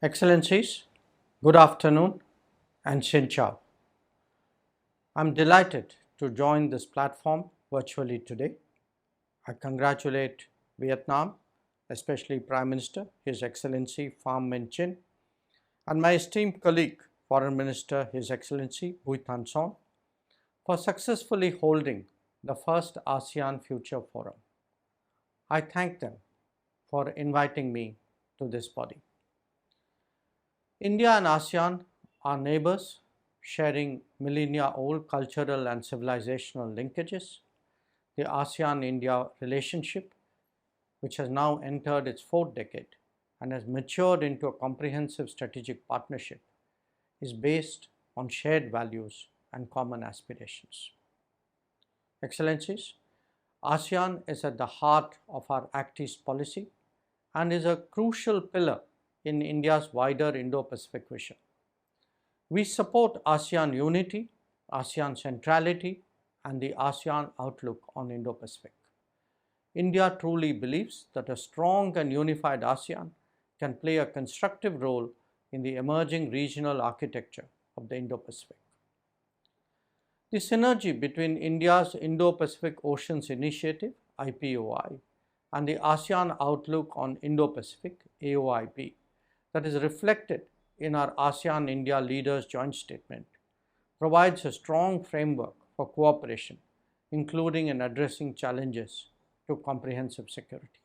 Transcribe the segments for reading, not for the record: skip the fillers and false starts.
Excellencies, good afternoon and Xin Chao. I'm delighted to join this platform virtually today. I congratulate Vietnam, especially Prime Minister, His Excellency Pham Minh Chinh, and my esteemed colleague, Foreign Minister, His Excellency Bui Thanh Son, for successfully holding the first ASEAN Future Forum. I thank them for inviting me to this body. India and ASEAN are neighbors, sharing millennia-old cultural and civilizational linkages. The ASEAN-India relationship, which has now entered its fourth decade and has matured into a comprehensive strategic partnership, is based on shared values and common aspirations. Excellencies, ASEAN is at the heart of our Act East policy and is a crucial pillar in India's wider Indo-Pacific vision. We support ASEAN unity, ASEAN centrality, and the ASEAN outlook on Indo-Pacific. India truly believes that a strong and unified ASEAN can play a constructive role in the emerging regional architecture of the Indo-Pacific. The synergy between India's Indo-Pacific Oceans Initiative, IPOI, and the ASEAN Outlook on Indo-Pacific, AOIP, that is reflected in our ASEAN-India Leaders' Joint Statement, provides a strong framework for cooperation, including in addressing challenges to comprehensive security.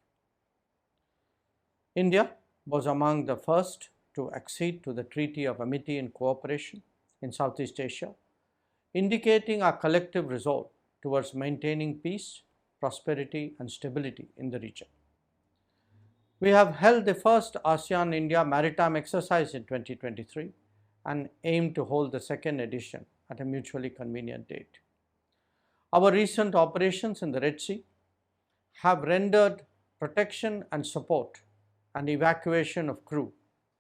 India was among the first to accede to the Treaty of Amity and Cooperation in Southeast Asia, indicating our collective resolve towards maintaining peace, prosperity, and stability in the region. We have held the first ASEAN-India maritime exercise in 2023 and aim to hold the second edition at a mutually convenient date. Our recent operations in the Red Sea have rendered protection and support and evacuation of crew,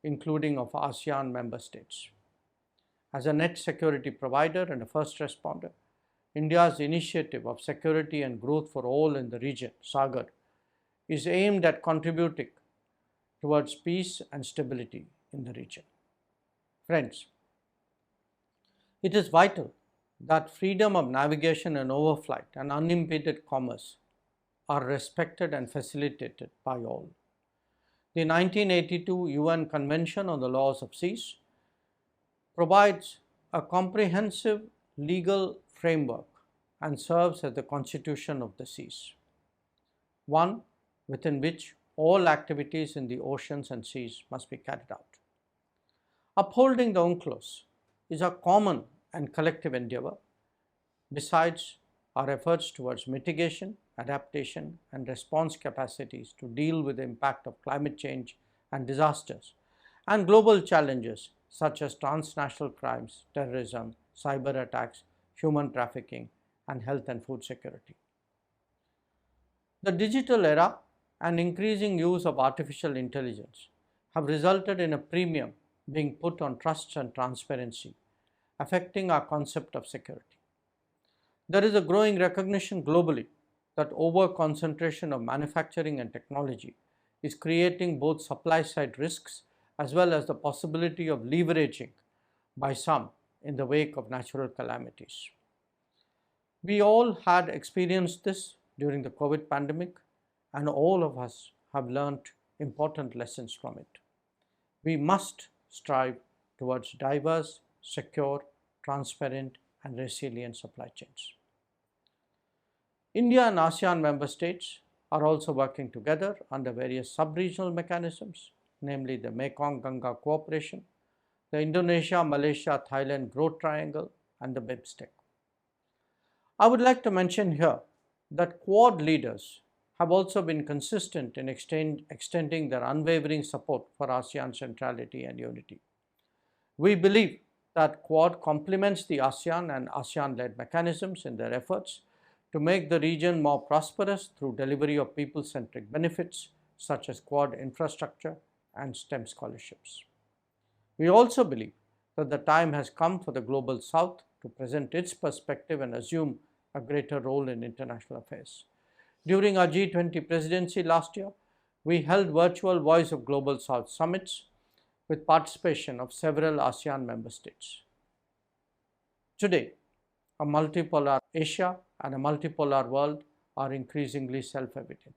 including of ASEAN member states. As a net security provider and a first responder, India's initiative of security and growth for all in the region, SAGAR, is aimed at contributing towards peace and stability in the region. Friends, it is vital that freedom of navigation and overflight and unimpeded commerce are respected and facilitated by all. The 1982 UN Convention on the Laws of Seas provides a comprehensive legal framework and serves as the constitution of the seas, one within which all activities in the oceans and seas must be carried out. Upholding the UNCLOS is a common and collective endeavor, besides our efforts towards mitigation, adaptation, and response capacities to deal with the impact of climate change and disasters, and global challenges such as transnational crimes, terrorism, cyber attacks, human trafficking, and health and food security. The digital era and increasing use of artificial intelligence have resulted in a premium being put on trust and transparency, affecting our concept of security. There is a growing recognition globally that over-concentration of manufacturing and technology is creating both supply-side risks as well as the possibility of leveraging by some in the wake of natural calamities. We all had experienced this during the COVID pandemic, and all of us have learned important lessons from it. We must strive towards diverse, secure, transparent, and resilient supply chains. India and ASEAN member states are also working together under various sub-regional mechanisms, namely the Mekong-Ganga Cooperation, the Indonesia-Malaysia-Thailand Growth Triangle, and the BIMSTEC. I would like to mention here that Quad leaders have also been consistent in extending their unwavering support for ASEAN centrality and unity. We believe that Quad complements the ASEAN and ASEAN-led mechanisms in their efforts to make the region more prosperous through delivery of people-centric benefits such as Quad infrastructure and STEM scholarships. We also believe that the time has come for the Global South to present its perspective and assume a greater role in international affairs. During our G20 presidency last year, we held virtual Voice of Global South summits with participation of several ASEAN member states. Today, a multipolar Asia and a multipolar world are increasingly self-evident.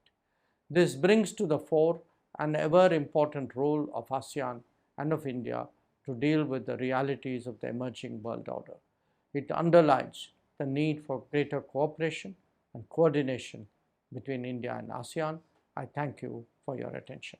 This brings to the fore an ever-important role of ASEAN and of India to deal with the realities of the emerging world order. It underlines the need for greater cooperation and coordination between India and ASEAN. I thank you for your attention.